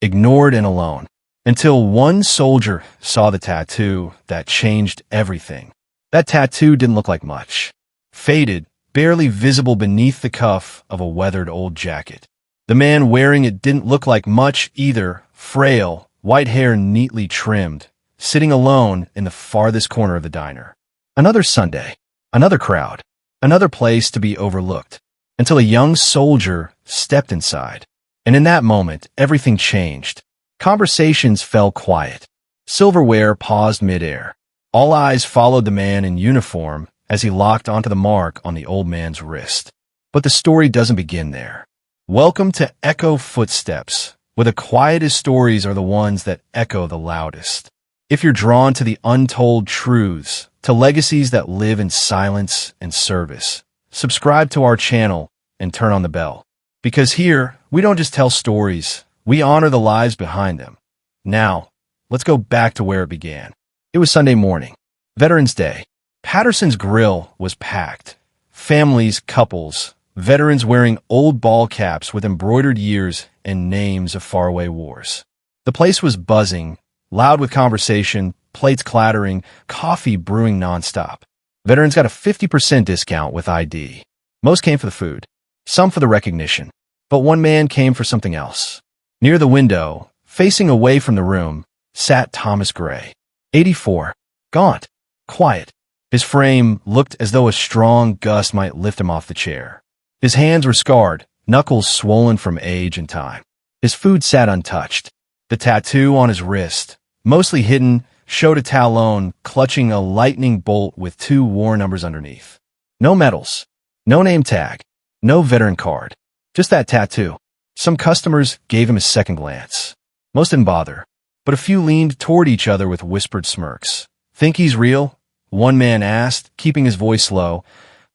ignored and alone, until one soldier saw the tattoo that changed everything. That tattoo didn't look like much. Faded, barely visible beneath the cuff of a weathered old jacket. The man wearing it didn't look like much either, frail, white hair neatly trimmed, sitting alone in the farthest corner of the diner. Another Sunday, another crowd, another place to be overlooked, until a young soldier stepped inside. And in that moment, everything changed. Conversations fell quiet. Silverware paused midair. All eyes followed the man in uniform as he locked onto the mark on the old man's wrist. But the story doesn't begin there. Welcome to Echo Footsteps, where the quietest stories are the ones that echo the loudest. If you're drawn to the untold truths, to legacies that live in silence and service, subscribe to our channel and turn on the bell. Because here, we don't just tell stories, we honor the lives behind them. Now, let's go back to where it began. It was Sunday morning, Veterans Day. Patterson's Grill was packed. Families, couples, veterans wearing old ball caps with embroidered years and names of faraway wars. The place was buzzing, loud with conversation, plates clattering, coffee brewing nonstop. Veterans got a 50% discount with ID. Most came for the food, some for the recognition. But one man came for something else. Near the window, facing away from the room, sat Thomas Gray, 84, gaunt, quiet. His frame looked as though a strong gust might lift him off the chair. His hands were scarred, knuckles swollen from age and time. His food sat untouched. The tattoo on his wrist, mostly hidden, showed a talon clutching a lightning bolt with 2 war numbers underneath. No medals, no name tag, no veteran card. Just that tattoo. Some customers gave him a second glance. Most didn't bother, but a few leaned toward each other with whispered smirks. Think he's real? One man asked, keeping his voice low.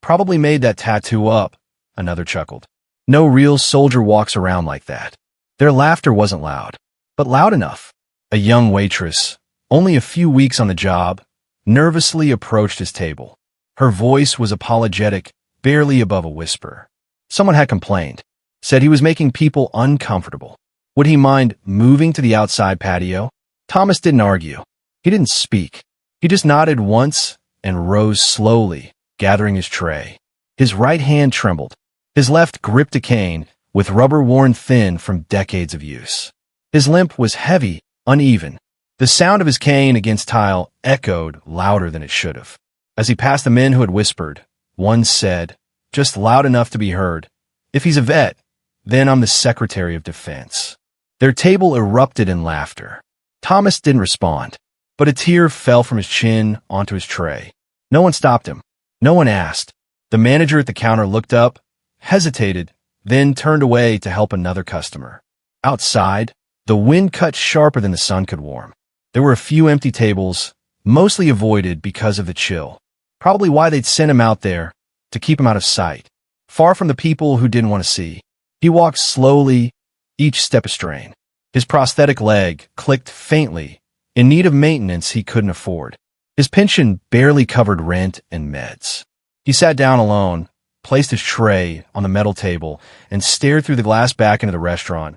Probably made that tattoo up, another chuckled. No real soldier walks around like that. Their laughter wasn't loud, but loud enough. A young waitress, only a few weeks on the job, nervously approached his table. Her voice was apologetic, barely above a whisper. Someone had complained. Said he was making people uncomfortable. Would he mind moving to the outside patio? Thomas didn't argue. He didn't speak. He just nodded once and rose slowly, gathering his tray. His right hand trembled. His left gripped a cane, with rubber worn thin from decades of use. His limp was heavy, uneven. The sound of his cane against tile echoed louder than it should have. As he passed the men who had whispered, one said, just loud enough to be heard, "If he's a vet, then I'm the Secretary of Defense." Their table erupted in laughter. Thomas didn't respond, but a tear fell from his chin onto his tray. No one stopped him. No one asked. The manager at the counter looked up, hesitated, then turned away to help another customer. Outside, the wind cut sharper than the sun could warm. There were a few empty tables, mostly avoided because of the chill. Probably why they'd sent him out there, to keep him out of sight, far from the people who didn't want to see. He walked slowly, each step a strain. His prosthetic leg clicked faintly, in need of maintenance he couldn't afford. His pension barely covered rent and meds. He sat down alone, placed his tray on the metal table, and stared through the glass back into the restaurant.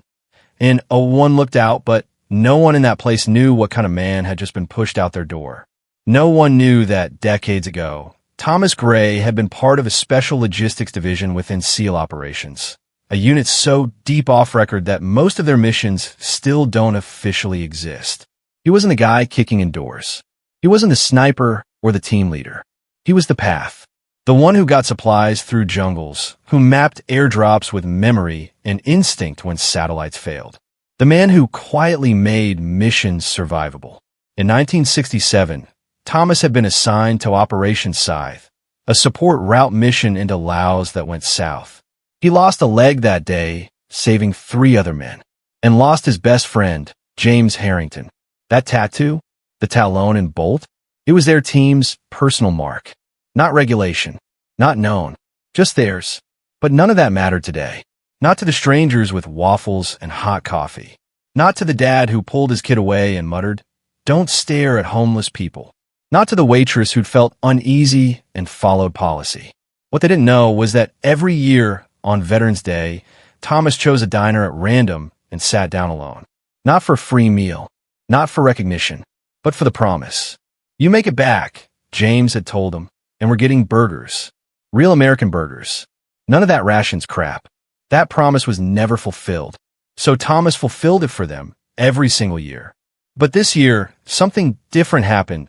And one looked out, but no one in that place knew what kind of man had just been pushed out their door. No one knew that decades ago, Thomas Gray had been part of a special logistics division within SEAL operations. A unit so deep off record that most of their missions still don't officially exist. He wasn't the guy kicking in doors. He wasn't the sniper or the team leader. He was the path. The one who got supplies through jungles, who mapped airdrops with memory and instinct when satellites failed. The man who quietly made missions survivable. In 1967, Thomas had been assigned to Operation Scythe, a support route mission into Laos that went south. He lost a leg that day, saving 3 other men, and lost his best friend, James Harrington. That tattoo, the talon and bolt, it was their team's personal mark. Not regulation, not known, just theirs. But none of that mattered today. Not to the strangers with waffles and hot coffee. Not to the dad who pulled his kid away and muttered, "Don't stare at homeless people." Not to the waitress who'd felt uneasy and followed policy. What they didn't know was that every year on Veterans Day, Thomas chose a diner at random and sat down alone. Not for a free meal, not for recognition, but for the promise. You make it back, James had told him, and we're getting burgers. Real American burgers. None of that rations crap. That promise was never fulfilled. So Thomas fulfilled it for them every single year. But this year, something different happened.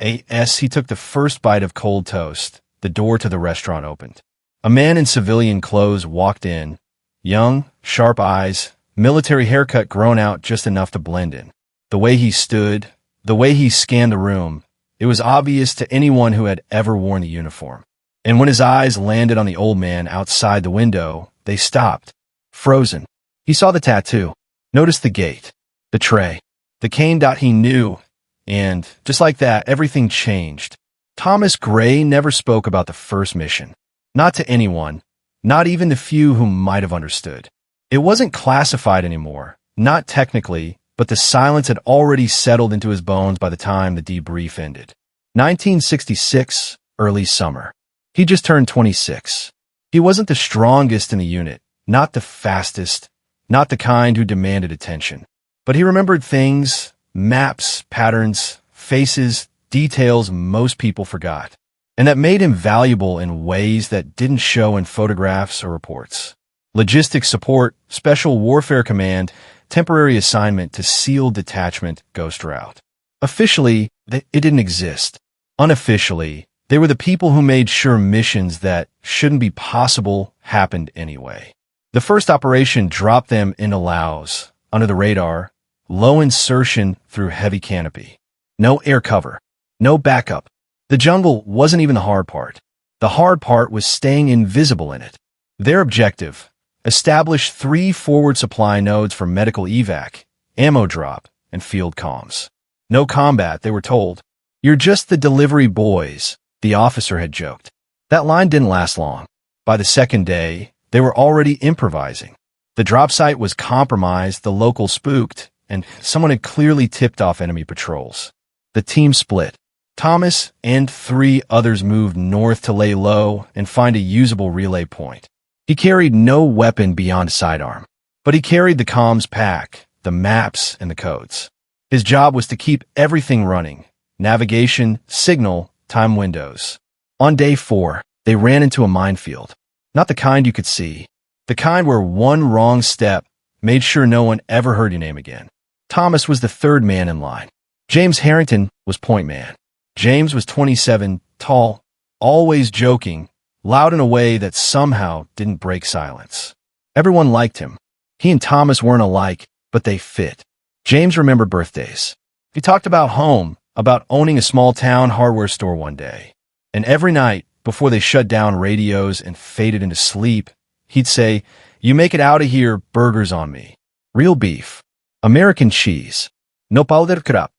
As he took the first bite of cold toast, the door to the restaurant opened. A man in civilian clothes walked in. Young, sharp eyes, military haircut grown out just enough to blend in. The way he stood, the way he scanned the room, it was obvious to anyone who had ever worn the uniform. And when his eyes landed on the old man outside the window, they stopped, frozen. He saw the tattoo, noticed the gait, the tray, the cane. He knew, and just like that, everything changed. Thomas Gray never spoke about the first mission. Not to anyone, not even the few who might have understood. It wasn't classified anymore, not technically, but the silence had already settled into his bones by the time the debrief ended. 1966, early summer. He just turned 26. He wasn't the strongest in the unit, not the fastest, not the kind who demanded attention. But he remembered things, maps, patterns, faces, details most people forgot. And that made him valuable in ways that didn't show in photographs or reports. Logistics support, Special Warfare Command, temporary assignment to SEAL Detachment, Ghost Route. Officially, it didn't exist. Unofficially, they were the people who made sure missions that shouldn't be possible happened anyway. The first operation dropped them into Laos, under the radar, low insertion through heavy canopy. No air cover, no backup. The jungle wasn't even the hard part. The hard part was staying invisible in it. Their objective: establish 3 forward supply nodes for medical evac, ammo drop, and field comms. No combat, they were told. You're just the delivery boys, the officer had joked. That line didn't last long. By the second day, they were already improvising. The drop site was compromised, the locals spooked, and someone had clearly tipped off enemy patrols. The team split. Thomas and 3 others moved north to lay low and find a usable relay point. He carried no weapon beyond a sidearm, but he carried the comms pack, the maps, and the codes. His job was to keep everything running: navigation, signal, time windows. On day 4, they ran into a minefield. Not the kind you could see. The kind where one wrong step made sure no one ever heard your name again. Thomas was the 3rd man in line. James Harrington was point man. James was 27, tall, always joking, loud in a way that somehow didn't break silence. Everyone liked him. He and Thomas weren't alike, but they fit. James remembered birthdays. He talked about home, about owning a small-town hardware store one day. And every night, before they shut down radios and faded into sleep, he'd say, "You make it out of here, burgers on me. Real beef. American cheese. No powder crap."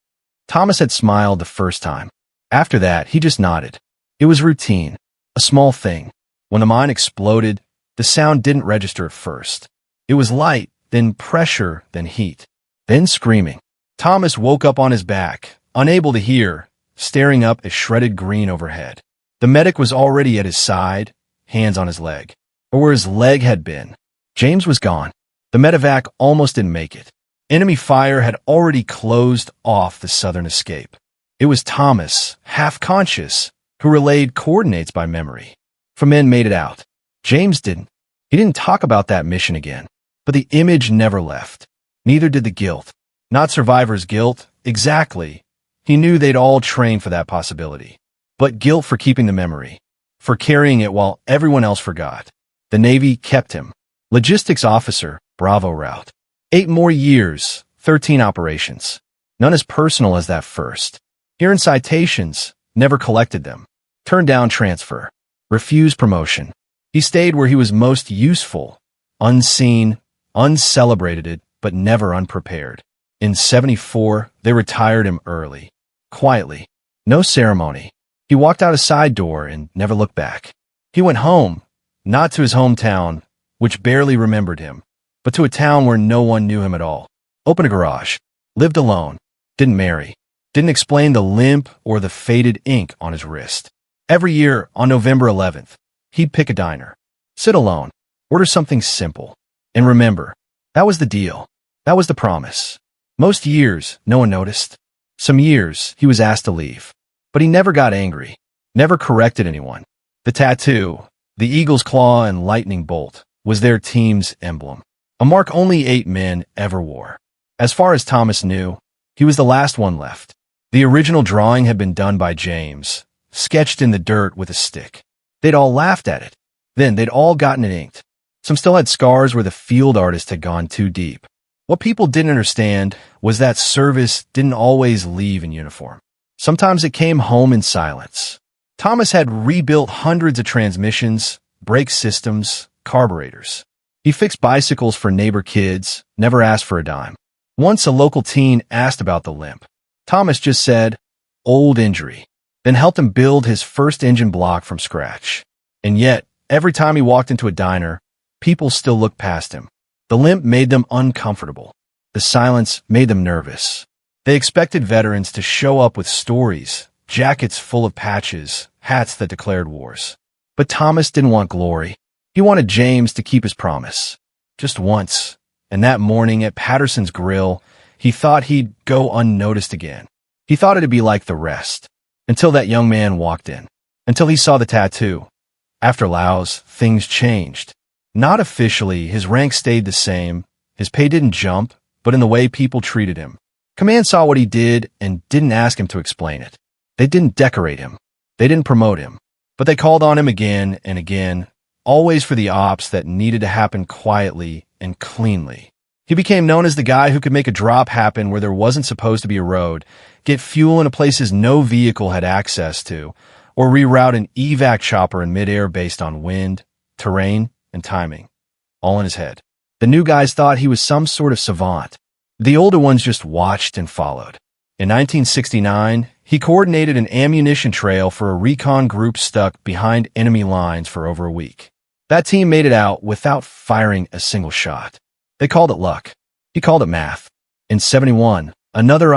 Thomas had smiled the first time. After that, he just nodded. It was routine, a small thing. When the mine exploded, the sound didn't register at first. It was light, then pressure, then heat, then screaming. Thomas woke up on his back, unable to hear, staring up at shredded green overhead. The medic was already at his side, hands on his leg, or where his leg had been. James was gone. The medevac almost didn't make it. Enemy fire had already closed off the southern escape. It was Thomas, half-conscious, who relayed coordinates by memory. 4 men made it out. James didn't. He didn't talk about that mission again. But the image never left. Neither did the guilt. Not survivor's guilt, exactly. He knew they'd all trained for that possibility. But guilt for keeping the memory, for carrying it while everyone else forgot. The Navy kept him. Logistics officer, Bravo route. 8 more years, 13 operations. None as personal as that first. Hearing citations, never collected them. Turned down transfer. Refused promotion. He stayed where he was most useful. Unseen, uncelebrated, but never unprepared. In 74, they retired him early. Quietly. No ceremony. He walked out a side door and never looked back. He went home, not to his hometown, which barely remembered him, but to a town where no one knew him at all. Opened a garage. Lived alone. Didn't marry. Didn't explain the limp or the faded ink on his wrist. Every year, on November 11th, he'd pick a diner. Sit alone. Order something simple. And remember, that was the deal. That was the promise. Most years, no one noticed. Some years, he was asked to leave. But he never got angry, never corrected anyone. The tattoo, the eagle's claw and lightning bolt, was their team's emblem, a mark only 8 men ever wore. As far as Thomas knew, he was the last one left. The original drawing had been done by James, sketched in the dirt with a stick. They'd all laughed at it. Then they'd all gotten it inked. Some still had scars where the field artist had gone too deep. What people didn't understand was that service didn't always leave in uniform. Sometimes it came home in silence. Thomas had rebuilt hundreds of transmissions, brake systems, carburetors. He fixed bicycles for neighbor kids, never asked for a dime. Once a local teen asked about the limp. Thomas just said, "Old injury," then helped him build his first engine block from scratch. And yet, every time he walked into a diner, people still looked past him. The limp made them uncomfortable. The silence made them nervous. They expected veterans to show up with stories, jackets full of patches, hats that declared wars. But Thomas didn't want glory. He wanted James to keep his promise. Just once, and that morning at Patterson's Grill, he thought he'd go unnoticed again. He thought it'd be like the rest. Until that young man walked in. Until he saw the tattoo. After Laos, things changed. Not officially, his rank stayed the same. His pay didn't jump, but in the way people treated him. Command saw what he did and didn't ask him to explain it. They didn't decorate him. They didn't promote him. But they called on him again and again, always for the ops that needed to happen quietly and cleanly. He became known as the guy who could make a drop happen where there wasn't supposed to be a road, get fuel in places no vehicle had access to, or reroute an evac chopper in midair based on wind, terrain, and timing. All in his head. The new guys thought he was some sort of savant. The older ones just watched and followed. In 1969, he coordinated an ammunition trail for a recon group stuck behind enemy lines for over a week. That team made it out without firing a single shot. They called it luck. He called it math. In 71, another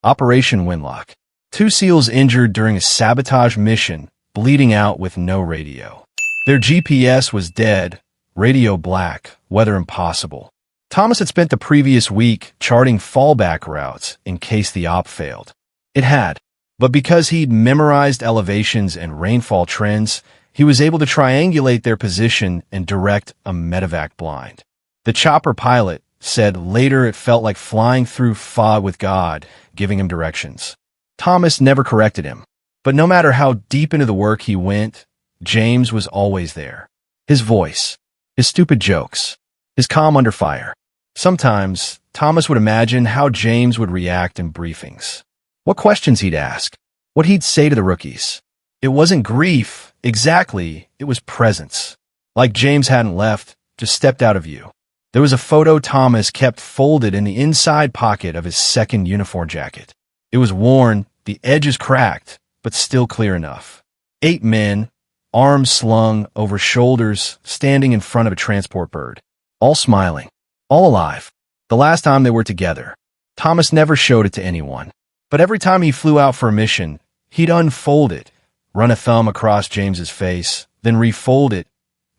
Operation Winlock. 2 SEALs injured during a sabotage mission, bleeding out with no radio. Their GPS was dead, radio black, weather impossible. Thomas had spent the previous week charting fallback routes in case the op failed. It had, but because he'd memorized elevations and rainfall trends, he was able to triangulate their position and direct a medevac blind. The chopper pilot said later it felt like flying through fog with God, giving him directions. Thomas never corrected him, but no matter how deep into the work he went, James was always there. His voice, his stupid jokes, his calm under fire. Sometimes, Thomas would imagine how James would react in briefings. What questions he'd ask, what he'd say to the rookies. It wasn't grief, exactly, it was presence. Like James hadn't left, just stepped out of view. There was a photo Thomas kept folded in the inside pocket of his second uniform jacket. It was worn, the edges cracked, but still clear enough. 8 men, arms slung over shoulders, standing in front of a transport bird. All smiling, all alive. The last time they were together. Thomas never showed it to anyone. But every time he flew out for a mission, he'd unfold it, run a thumb across James's face, then refold it,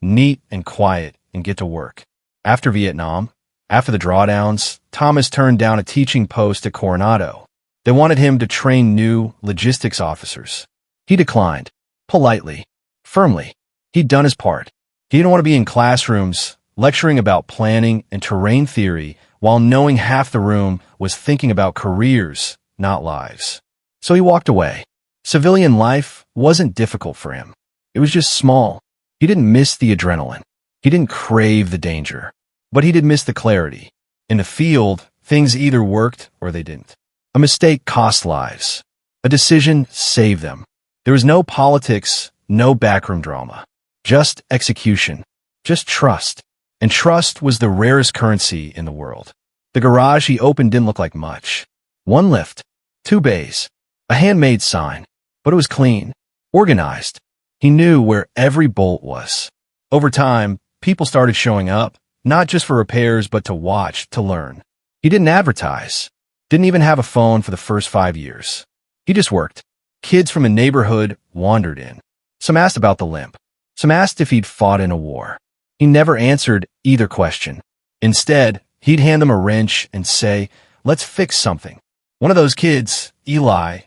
neat and quiet, and get to work. After Vietnam, after the drawdowns, Thomas turned down a teaching post at Coronado. They wanted him to train new logistics officers. He declined, politely, firmly. He'd done his part. He didn't want to be in classrooms, lecturing about planning and terrain theory, while knowing half the room was thinking about careers, not lives. So he walked away. Civilian life wasn't difficult for him. It was just small. He didn't miss the adrenaline. He didn't crave the danger. But he did miss the clarity. In the field, things either worked or they didn't. A mistake cost lives. A decision saved them. There was no politics, no backroom drama. Just execution. Just trust. And trust was the rarest currency in the world. The garage he opened didn't look like much. 1 lift, 2 bays, a handmade sign. But it was clean, organized. He knew where every bolt was. Over time, people started showing up, not just for repairs, but to watch, to learn. He didn't advertise. Didn't even have a phone for the first 5 years. He just worked. Kids from a neighborhood wandered in. Some asked about the limp. Some asked if he'd fought in a war. He never answered either question. Instead, He'd hand them a wrench and say, "Let's fix something." One of those kids, Eli,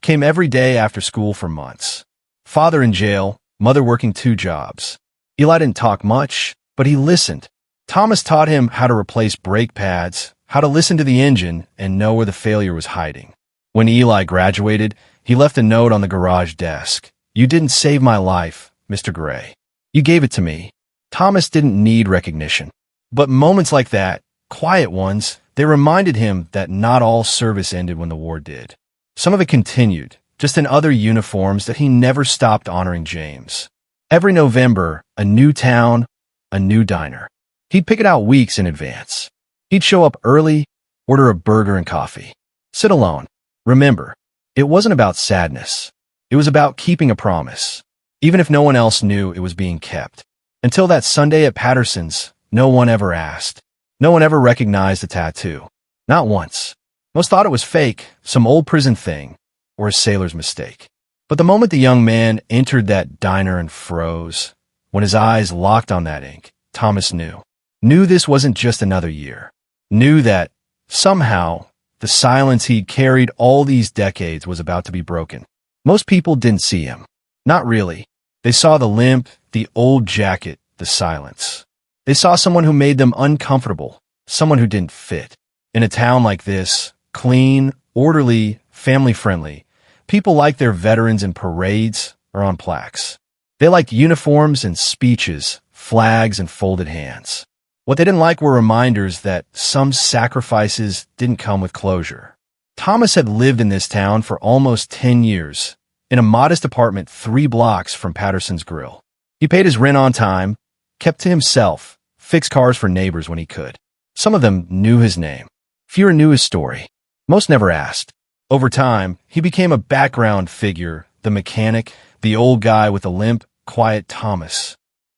came every day after school for months. Father in jail, mother working 2 jobs. Eli didn't talk much, but he listened. Thomas taught him how to replace brake pads, how to listen to the engine, and know where the failure was hiding. When Eli graduated, he left a note on the garage desk. "You didn't save my life, Mr. Gray. You gave it to me." Thomas didn't need recognition. But moments like that, quiet ones, they reminded him that not all service ended when the war did. Some of it continued, just in other uniforms that he never stopped honoring James. Every November, a new town, a new diner. He'd pick it out weeks in advance. He'd show up early, order a burger and coffee. Sit alone. Remember, it wasn't about sadness. It was about keeping a promise, even if no one else knew it was being kept. Until that Sunday at Patterson's, no one ever asked. No one ever recognized the tattoo. Not once. Most thought it was fake, some old prison thing, or a sailor's mistake. But the moment the young man entered that diner and froze, when his eyes locked on that ink, Thomas knew. Knew this wasn't just another year. Knew that, somehow, the silence he'd carried all these decades was about to be broken. Most people didn't see him. Not really. They saw the limp, the old jacket, the silence. They saw someone who made them uncomfortable, someone who didn't fit. In a town like this, clean, orderly, family-friendly, people liked their veterans in parades or on plaques. They liked uniforms and speeches, flags and folded hands. What they didn't like were reminders that some sacrifices didn't come with closure. Thomas had lived in this town for almost 10 years, in a modest apartment 3 blocks from Patterson's Grill. He paid his rent on time, kept to himself, fixed cars for neighbors when he could. Some of them knew his name. Fewer knew his story. Most never asked. Over time, he became a background figure, the mechanic, the old guy with a limp, quiet Thomas.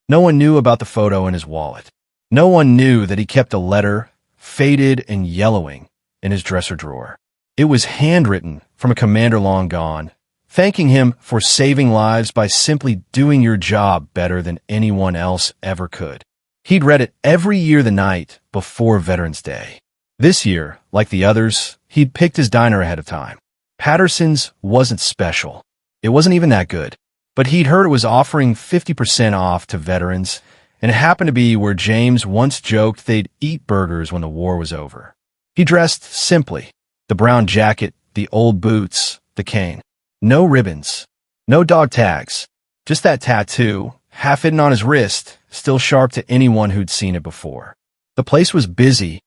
No one knew about the photo in his wallet. No one knew that he kept a letter, faded and yellowing, in his dresser drawer. It was handwritten from a commander long gone, thanking him for saving lives by simply doing your job better than anyone else ever could. He'd read it every year the night before Veterans Day. This year, like the others, he'd picked his diner ahead of time. Patterson's wasn't special. It wasn't even that good. But he'd heard it was offering 50% off to veterans, and it happened to be where James once joked they'd eat burgers when the war was over. He dressed simply. The brown jacket, the old boots, the cane. No ribbons. No dog tags. Just that tattoo, half hidden on his wrist, still sharp to anyone who'd seen it before. The place was busy.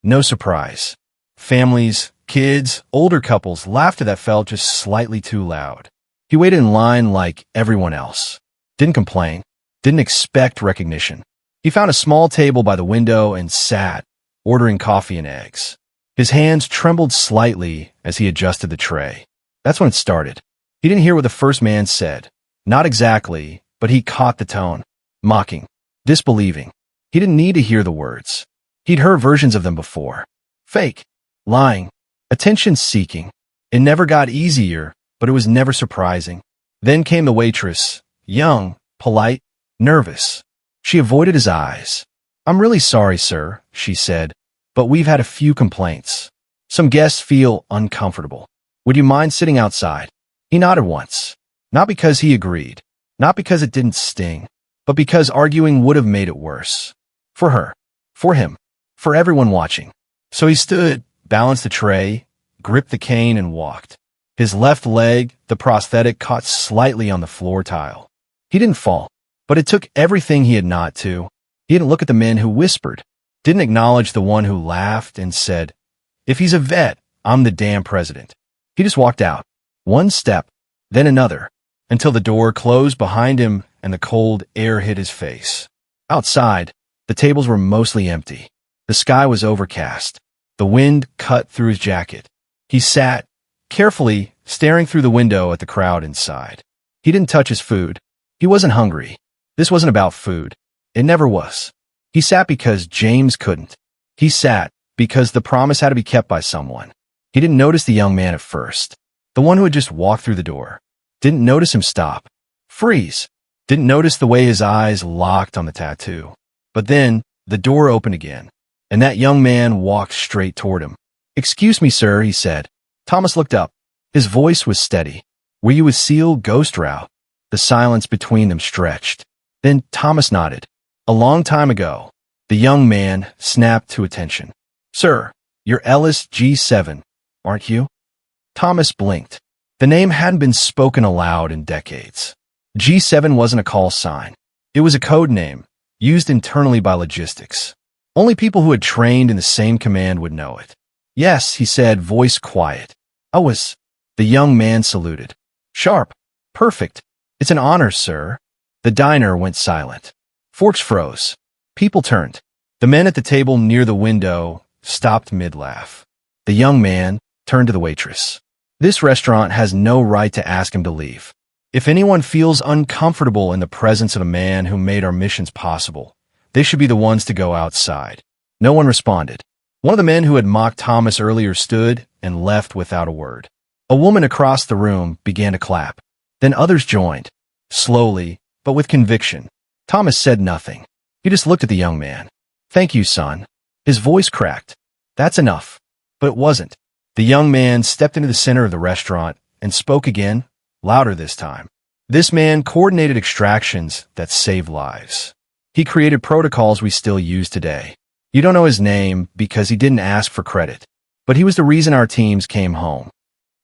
No surprise. Families, kids, older couples, laughter that felt just slightly too loud. He waited in line like everyone else. Didn't complain. Didn't expect recognition. He found a small table by the window and sat, ordering coffee and eggs. His hands trembled slightly as he adjusted the tray. That's when it started. He didn't hear what the first man said. Not exactly, but he caught the tone. Mocking. Disbelieving. He didn't need to hear the words. He'd heard versions of them before. Fake. Lying. Attention-seeking. It never got easier, but it was never surprising. Then came the waitress. Young, polite, nervous. She avoided his eyes. "I'm really sorry, sir," she said, "but we've had a few complaints. Some guests feel uncomfortable. Would you mind sitting outside?" He nodded once. Not because he agreed. Not because it didn't sting, but because arguing would have made it worse. For her. For him. For everyone watching. So he stood, balanced the tray, gripped the cane, and walked. His left leg, the prosthetic, caught slightly on the floor tile. He didn't fall, but it took everything he had not to. He didn't look at the men who whispered, didn't acknowledge the one who laughed and said, "If he's a vet, I'm the damn president." He just walked out. One step, then another, until the door closed behind him and the cold air hit his face. Outside, the tables were mostly empty. The sky was overcast. The wind cut through his jacket. He sat, carefully, staring through the window at the crowd inside. He didn't touch his food. He wasn't hungry. This wasn't about food. It never was. He sat because James couldn't. He sat because the promise had to be kept by someone. He didn't notice the young man at first. The one who had just walked through the door. Didn't notice him stop. Freeze. Didn't notice the way his eyes locked on the tattoo. But then, the door opened again. and that young man walked straight toward him. "Excuse me, sir," he said. Thomas looked up. His voice was steady. "Were you with SEAL Ghost Route?" The silence between them stretched. Then Thomas nodded. "A long time ago." The young man snapped to attention. "Sir, you're Ellis G7, aren't you?" Thomas blinked. The name hadn't been spoken aloud in decades. G7 wasn't a call sign. It was a code name, used internally by logistics. Only people who had trained in the same command would know it. "Yes," he said, voice quiet. "I was." The young man saluted. "Sharp. Perfect. It's an honor, sir." The diner went silent. Forks froze. People turned. The men at the table near the window stopped mid-laugh. The young man turned to the waitress. "This restaurant has no right to ask him to leave. If anyone feels uncomfortable in the presence of a man who made our missions possible, they should be the ones to go outside." No one responded. One of the men who had mocked Thomas earlier stood and left without a word. A woman across the room began to clap. Then others joined, slowly, but with conviction. Thomas said nothing. He just looked at the young man. "Thank you, son." His voice cracked. "That's enough." But it wasn't. The young man stepped into the center of the restaurant and spoke again, louder this time. This man coordinated extractions that saved lives. He created protocols we still use today. You don't know his name because he didn't ask for credit, but he was the reason our teams came home.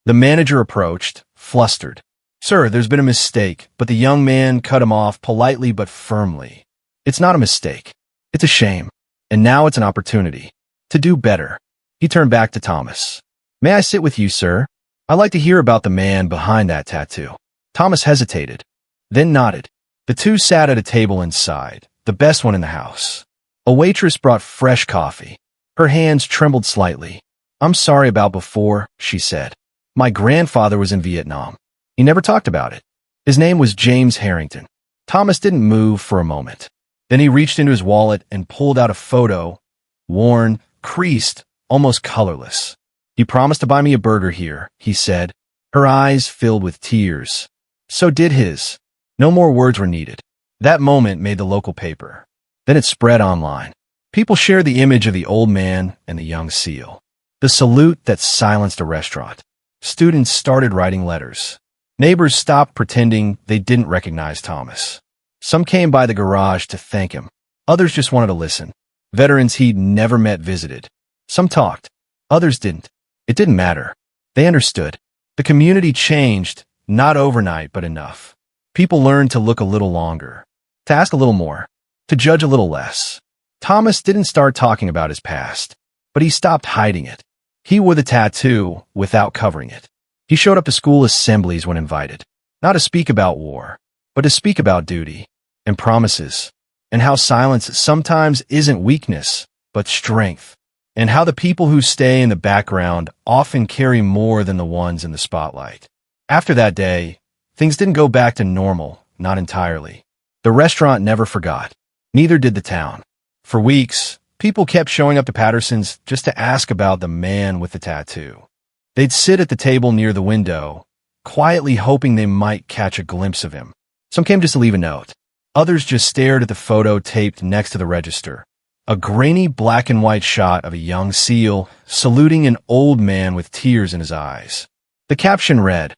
The manager approached, flustered. "Sir, there's been a mistake," but the young man cut him off politely but firmly. "It's not a mistake. It's a shame. And now it's an opportunity to do better." He turned back to Thomas. "May I sit with you, sir? I'd like to hear about the man behind that tattoo." Thomas hesitated, then nodded. The two sat at a table inside, the best one in the house. A waitress brought fresh coffee. Her hands trembled slightly. "I'm sorry about before," she said. "My grandfather was in Vietnam. He never talked about it. His name was James Harrington." Thomas didn't move for a moment. Then he reached into his wallet and pulled out a photo, worn, creased, almost colorless. "He promised to buy me a burger here," he said. Her eyes filled with tears. So did his. No more words were needed. That moment made the local paper. Then it spread online. People shared the image of the old man and the young SEAL. The salute that silenced a restaurant. Students started writing letters. Neighbors stopped pretending they didn't recognize Thomas. Some came by the garage to thank him. Others just wanted to listen. Veterans he'd never met visited. Some talked. Others didn't. It didn't matter. They understood. The community changed, not overnight, but enough. People learned to look a little longer, to ask a little more, to judge a little less. Thomas didn't start talking about his past, but he stopped hiding it. He wore the tattoo without covering it. He showed up to school assemblies when invited, not to speak about war, but to speak about duty and promises, and how silence sometimes isn't weakness, but strength, and how the people who stay in the background often carry more than the ones in the spotlight. After that day, things didn't go back to normal, not entirely. The restaurant never forgot. Neither did the town. For weeks, people kept showing up to Patterson's just to ask about the man with the tattoo. They'd sit at the table near the window, quietly hoping they might catch a glimpse of him. Some came just to leave a note. Others just stared at the photo taped next to the register. A grainy black and white shot of a young SEAL saluting an old man with tears in his eyes. The caption read,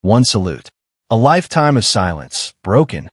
"One salute. A lifetime of silence, broken."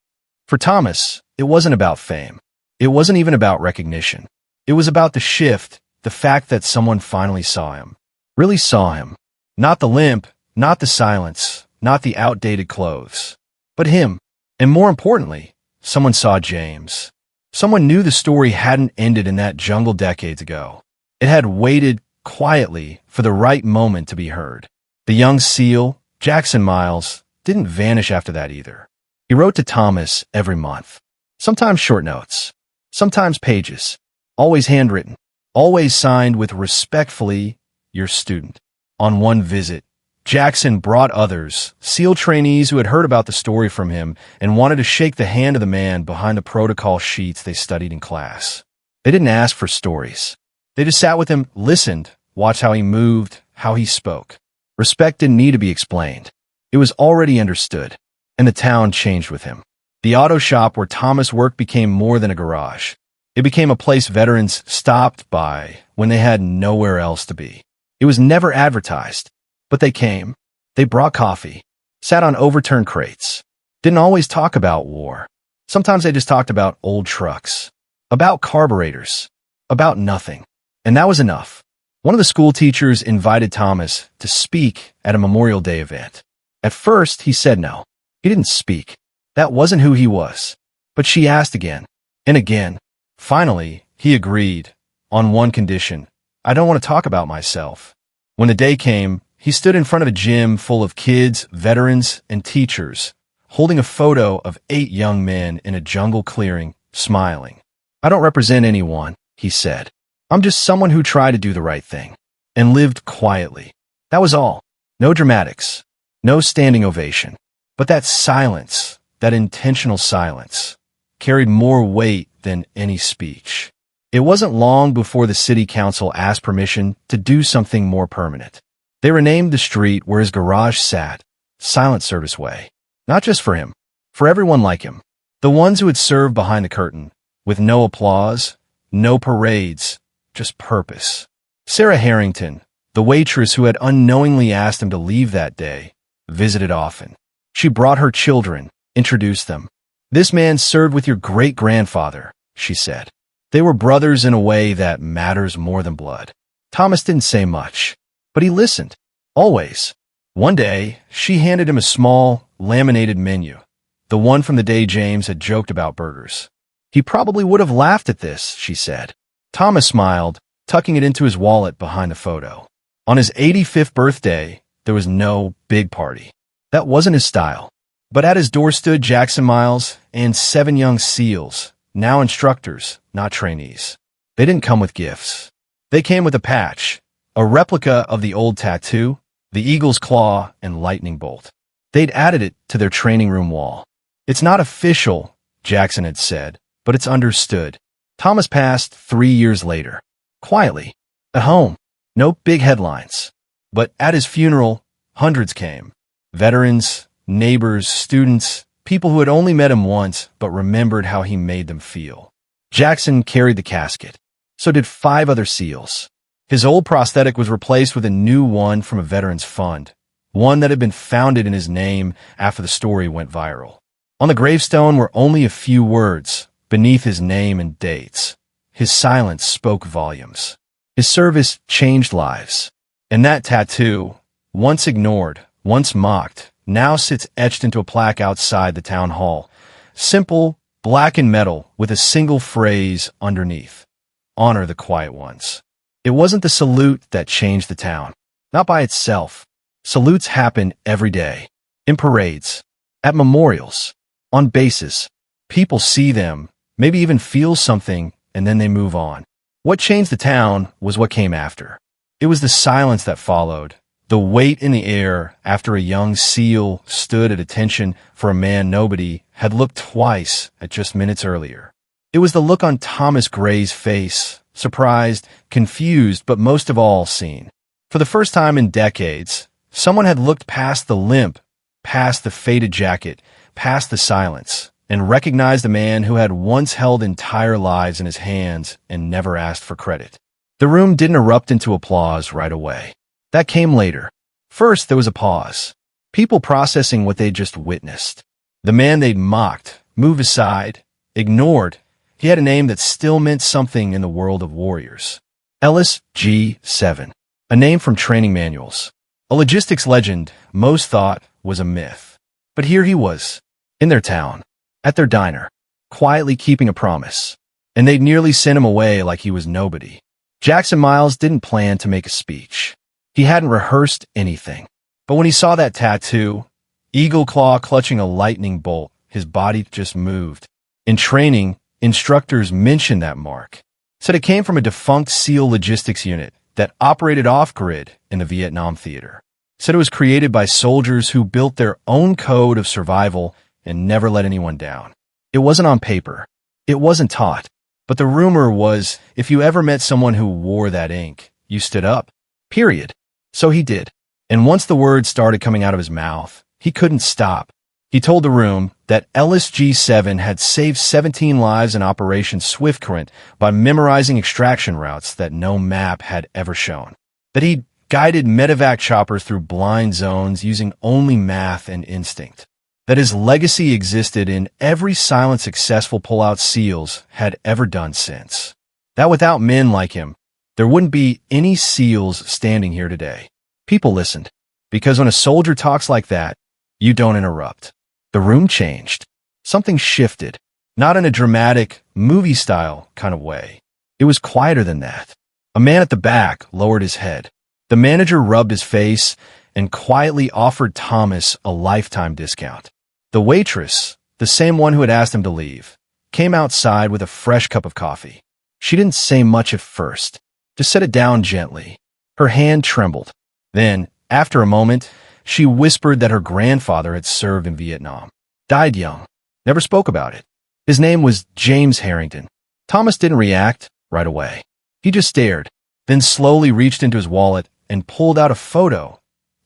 For Thomas, it wasn't about fame. It wasn't even about recognition. It was about the shift, the fact that someone finally saw him. Really saw him. Not the limp, not the silence, not the outdated clothes, but him. And more importantly, someone saw James. Someone knew the story hadn't ended in that jungle decades ago. It had waited quietly for the right moment to be heard. The young SEAL, Jackson Miles, didn't vanish after that either. He wrote to Thomas every month. Sometimes short notes, sometimes pages, always handwritten, always signed with respectfully, your student. On one visit, Jackson brought others, SEAL trainees who had heard about the story from him and wanted to shake the hand of the man behind the protocol sheets they studied in class. They didn't ask for stories. They just sat with him, listened, watched how he moved, how he spoke. Respect didn't need to be explained. It was already understood, and the town changed with him. The auto shop where Thomas worked became more than a garage. It became a place veterans stopped by when they had nowhere else to be. It was never advertised, but they came. They brought coffee, sat on overturned crates, didn't always talk about war. Sometimes they just talked about old trucks, about carburetors, about nothing. And that was enough. One of the school teachers invited Thomas to speak at a Memorial Day event. At first, he said no. He didn't speak. That wasn't who he was. But she asked again and again. Finally, he agreed, on one condition: I don't want to talk about myself. When the day came, he stood in front of a gym full of kids, veterans, and teachers, holding a photo of 8 young men in a jungle clearing, smiling. I don't represent anyone, he said. I'm just someone who tried to do the right thing and lived quietly. That was all. No dramatics, no standing ovation. But that silence, that intentional silence, carried more weight than any speech. It wasn't long before the city council asked permission to do something more permanent. They renamed the street where his garage sat Silent Service Way. Not just for him, for everyone like him. The ones who had served behind the curtain, with no applause, no parades, just purpose. Sarah Harrington, the waitress who had unknowingly asked him to leave that day, visited often. She brought her children, introduced them. This man served with your great-grandfather, she said. They were brothers in a way that matters more than blood. Thomas didn't say much, but he listened. Always. One day, she handed him a small, laminated menu, the one from the day James had joked about burgers. He probably would have laughed at this, she said. Thomas smiled, tucking it into his wallet behind the photo. On his 85th birthday, there was no big party. That wasn't his style. But at his door stood Jackson Miles and 7 young SEALs, now instructors, not trainees. They didn't come with gifts. They came with a patch, a replica of the old tattoo, the eagle's claw and lightning bolt. They'd added it to their training room wall. It's not official, Jackson had said, but it's understood. Thomas passed 3 years later. Quietly. At home. No big headlines. But at his funeral, hundreds came. Veterans, neighbors, students, people who had only met him once but remembered how he made them feel. Jackson carried the casket. So did 5 other SEALs. His old prosthetic was replaced with a new one from a veterans fund, one that had been founded in his name after the story went viral. On the gravestone were only a few words beneath his name and dates. His silence spoke volumes. His service changed lives. And that tattoo, once ignored, once mocked, now sits etched into a plaque outside the town hall. Simple, black and metal, with a single phrase underneath. Honor the quiet ones. It wasn't the salute that changed the town. Not by itself. Salutes happen every day. In parades. At memorials. On bases. People see them, maybe even feel something, and then they move on. What changed the town was what came after. It was the silence that followed. The weight in the air after a young SEAL stood at attention for a man nobody had looked twice at just minutes earlier. It was the look on Thomas Gray's face, surprised, confused, but most of all seen. For the first time in decades, someone had looked past the limp, past the faded jacket, past the silence, and recognized a man who had once held entire lives in his hands and never asked for credit. The room didn't erupt into applause right away. That came later. First, there was a pause. People processing what they'd just witnessed. The man they'd mocked, moved aside, ignored. He had a name that still meant something in the world of warriors. Ellis G7. A name from training manuals. A logistics legend most thought was a myth. But here he was, in their town, at their diner, quietly keeping a promise. And they'd nearly sent him away like he was nobody. Jackson Miles didn't plan to make a speech. He hadn't rehearsed anything. But when he saw that tattoo, eagle claw clutching a lightning bolt, his body just moved. In training, instructors mentioned that mark. Said it came from a defunct SEAL logistics unit that operated off-grid in the Vietnam theater. Said it was created by soldiers who built their own code of survival and never let anyone down. It wasn't on paper. It wasn't taught. But the rumor was, if you ever met someone who wore that ink, you stood up. Period. So he did. And once the words started coming out of his mouth, he couldn't stop. He told the room that LSG-7 had saved 17 lives in Operation Swiftcurrent by memorizing extraction routes that no map had ever shown. That he'd guided medevac choppers through blind zones using only math and instinct. That his legacy existed in every silent successful pullout SEALs had ever done since. That without men like him, there wouldn't be any SEALs standing here today. People listened, because when a soldier talks like that, you don't interrupt. The room changed. Something shifted, not in a dramatic, movie-style kind of way. It was quieter than that. A man at the back lowered his head. The manager rubbed his face and quietly offered Thomas a lifetime discount. The waitress, the same one who had asked him to leave, came outside with a fresh cup of coffee. She didn't say much at first, just set it down gently. Her hand trembled. Then, after a moment, she whispered that her grandfather had served in Vietnam. Died young. Never spoke about it. His name was James Harrington. Thomas didn't react right away. He just stared, then slowly reached into his wallet and pulled out a photo.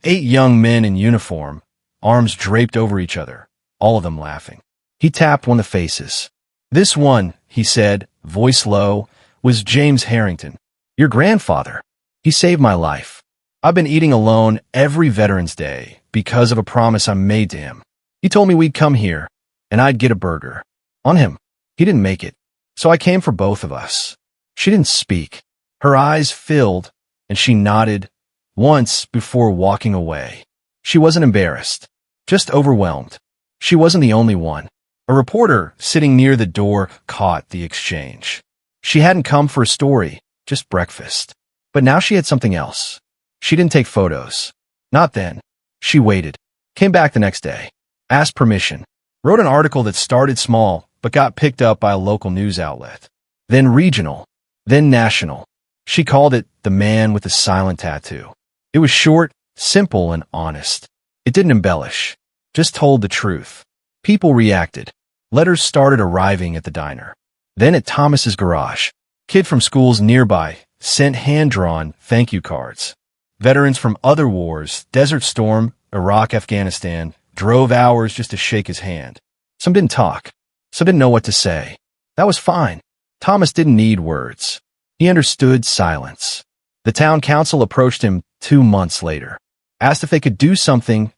8 young men in uniform, arms draped over each other, all of them laughing. He tapped one of the faces. "This one," he said, voice low, "was James Harrington. Your grandfather. He saved my life. I've been eating alone every Veterans Day because of a promise I made to him. He told me we'd come here, and I'd get a burger. On him. He didn't make it, so I came for both of us." She didn't speak. Her eyes filled, and she nodded once before walking away. She wasn't embarrassed, just overwhelmed. She wasn't the only one. A reporter sitting near the door caught the exchange. She hadn't come for a story, just breakfast. But now she had something else. She didn't take photos. Not then. She waited. Came back the next day. Asked permission. Wrote an article that started small, but got picked up by a local news outlet. Then regional. Then national. She called it The Man with the Silent Tattoo. It was short, simple, and honest. It didn't embellish. Just told the truth. People reacted. Letters started arriving at the diner. Then at Thomas's garage. Kid from schools nearby sent hand-drawn thank you cards. Veterans from other wars, Desert Storm, Iraq, Afghanistan, drove hours just to shake his hand. Some didn't talk. Some didn't know what to say. That was fine. Thomas didn't need words. He understood silence. The town council approached him 2 months later. Asked if they could do something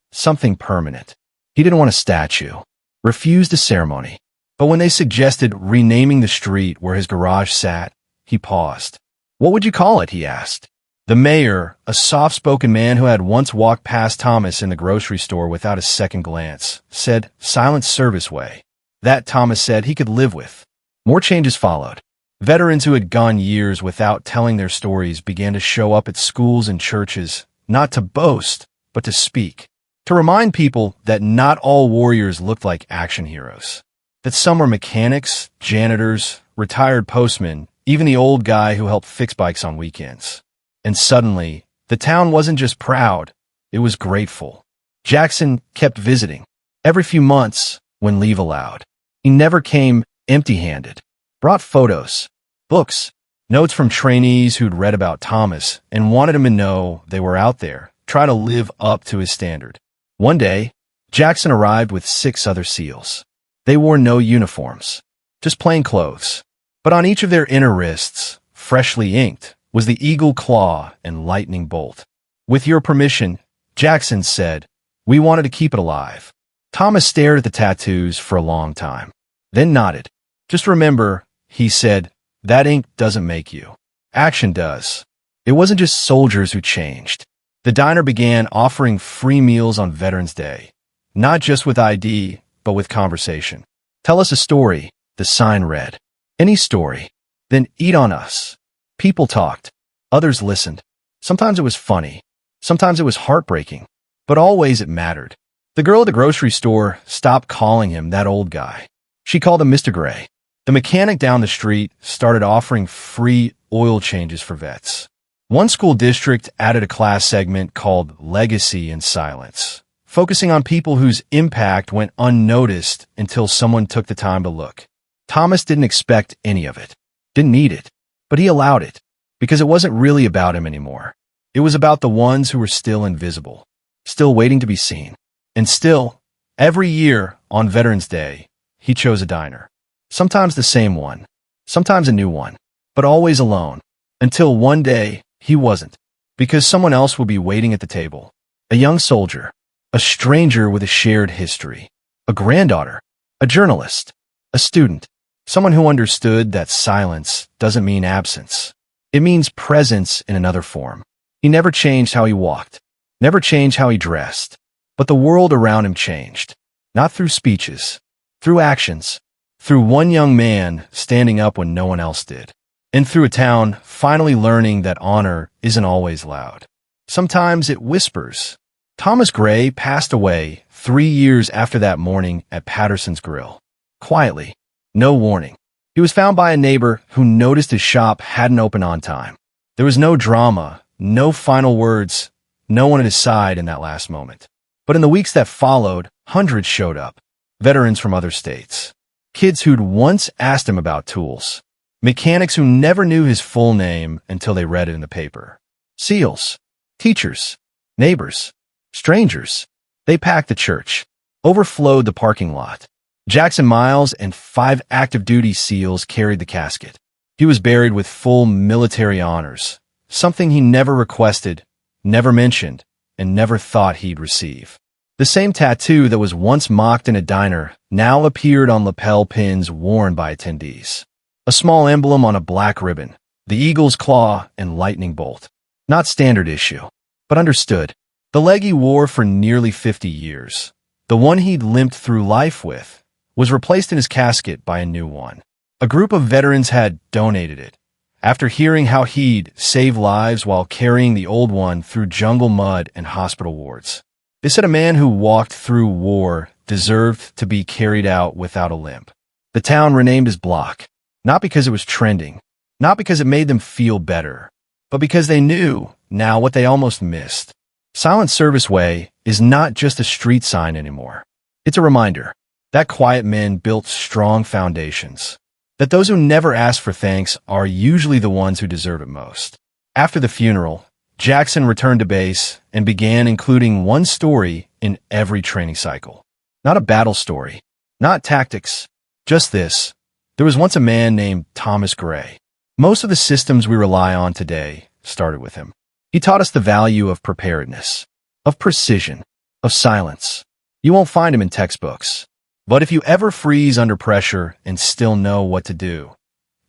permanent. He didn't want a statue. Refused a ceremony. But when they suggested renaming the street where his garage sat, he paused. "What would you call it?" he asked. The mayor, a soft-spoken man who had once walked past Thomas in the grocery store without a second glance, said, "Silent Service Way." That, Thomas said, he could live with. More changes followed. Veterans who had gone years without telling their stories began to show up at schools and churches, not to boast, but to speak. To remind people that not all warriors looked like action heroes. That some were mechanics, janitors, retired postmen, even the old guy who helped fix bikes on weekends. And suddenly, the town wasn't just proud, it was grateful. Jackson kept visiting. Every few months, when leave allowed. He never came empty-handed. Brought photos, books, notes from trainees who'd read about Thomas and wanted him to know they were out there, try to live up to his standard. One day, Jackson arrived with 6 other SEALs. They wore no uniforms, just plain clothes. But on each of their inner wrists, freshly inked, was the eagle claw and lightning bolt. "With your permission," Jackson said, "we wanted to keep it alive." Thomas stared at the tattoos for a long time, then nodded. "Just remember," he said, "that ink doesn't make you. Action does." It wasn't just soldiers who changed. The diner began offering free meals on Veterans Day, not just with ID, but with conversation. "Tell us a story," the sign read. "Any story. Then eat on us." People talked. Others listened. Sometimes it was funny. Sometimes it was heartbreaking. But always it mattered. The girl at the grocery store stopped calling him that old guy. She called him Mr. Gray. The mechanic down the street started offering free oil changes for vets. One school district added a class segment called Legacy in Silence, focusing on people whose impact went unnoticed until someone took the time to look. Thomas didn't expect any of it. Didn't need it. But he allowed it, because it wasn't really about him anymore. It was about the ones who were still invisible, still waiting to be seen. And still, Every year, on Veterans Day, he chose a diner. Sometimes the same one, sometimes a new one, but always alone. Until one day, he wasn't, because someone else would be waiting at the table. A young soldier, a stranger with a shared history, a granddaughter, a journalist, a student, someone who understood that silence doesn't mean absence. It means presence in another form. He never changed how he walked, never changed how he dressed, but the world around him changed. Not through speeches, through actions, through one young man standing up when no one else did, and through a town finally learning that honor isn't always loud. Sometimes it whispers. Thomas Gray passed away 3 years after that morning at Patterson's Grill. Quietly, no warning. He was found by a neighbor who noticed his shop hadn't opened on time. There was no drama, no final words, no one at his side in that last moment. But in the weeks that followed, hundreds showed up. Veterans from other states. Kids who'd once asked him about tools. Mechanics who never knew his full name until they read it in the paper. SEALs. Teachers. Neighbors. Strangers. They packed the church. Overflowed the parking lot. Jackson Miles and 5 active duty SEALs carried the casket. He was buried with full military honors, something he never requested, never mentioned, and never thought he'd receive. The same tattoo that was once mocked in a diner now appeared on lapel pins worn by attendees. A small emblem on a black ribbon, the eagle's claw and lightning bolt. Not standard issue, but understood. The leg he wore for nearly 50 years, the one he'd limped through life with, was replaced in his casket by a new one. A group of veterans had donated it, after hearing how he'd saved lives while carrying the old one through jungle mud and hospital wards. They said a man who walked through war deserved to be carried out without a limp. The town renamed his block, not because it was trending, not because it made them feel better, but because they knew now what they almost missed. Silent Service Way is not just a street sign anymore. It's a reminder that quiet men built strong foundations, that those who never ask for thanks are usually the ones who deserve it most. After the funeral, Jackson returned to base and began including one story in every training cycle. Not a battle story, not tactics, just this. There was once a man named Thomas Gray. Most of the systems we rely on today started with him. He taught us the value of preparedness, of precision, of silence. You won't find him in textbooks. But if you ever freeze under pressure and still know what to do,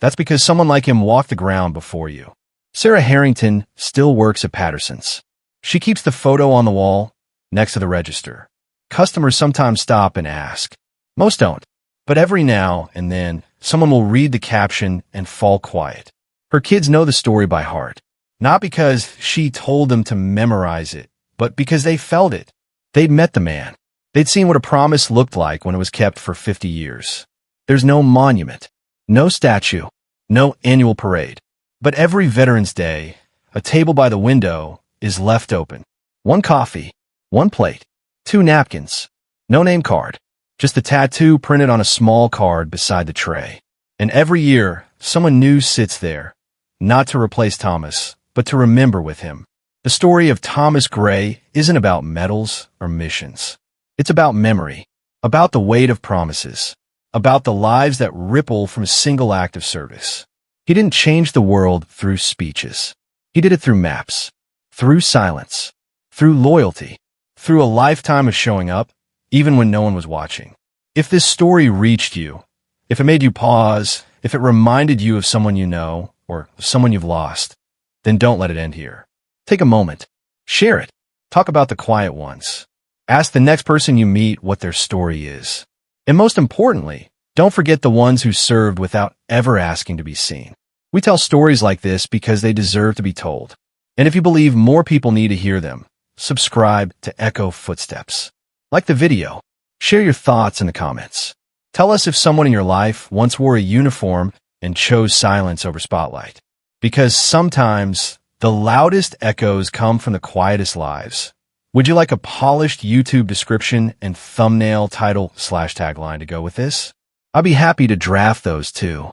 that's because someone like him walked the ground before you. Sarah Harrington still works at Patterson's. She keeps the photo on the wall next to the register. Customers sometimes stop and ask. Most don't, but every now and then, someone will read the caption and fall quiet. Her kids know the story by heart, not because she told them to memorize it, but because they felt it. They'd met the man. They'd seen what a promise looked like when it was kept for 50 years. There's no monument, no statue, no annual parade. But every Veterans Day, a table by the window is left open. 1 coffee, 1 plate, 2 napkins, no name card, just a tattoo printed on a small card beside the tray. And every year, someone new sits there, not to replace Thomas, but to remember with him. The story of Thomas Gray isn't about medals or missions. It's about memory, about the weight of promises, about the lives that ripple from a single act of service. He didn't change the world through speeches. He did it through maps, through silence, through loyalty, through a lifetime of showing up, even when no one was watching. If this story reached you, if it made you pause, if it reminded you of someone you know or someone you've lost, then don't let it end here. Take a moment, share it, talk about the quiet ones. Ask the next person you meet what their story is. And most importantly, don't forget the ones who served without ever asking to be seen. We tell stories like this because they deserve to be told. And if you believe more people need to hear them, subscribe to Echo Footsteps. Like the video. Share your thoughts in the comments. Tell us if someone in your life once wore a uniform and chose silence over spotlight. Because sometimes the loudest echoes come from the quietest lives. Would you like a polished YouTube description and thumbnail title/tagline to go with this? I'll be happy to draft those too.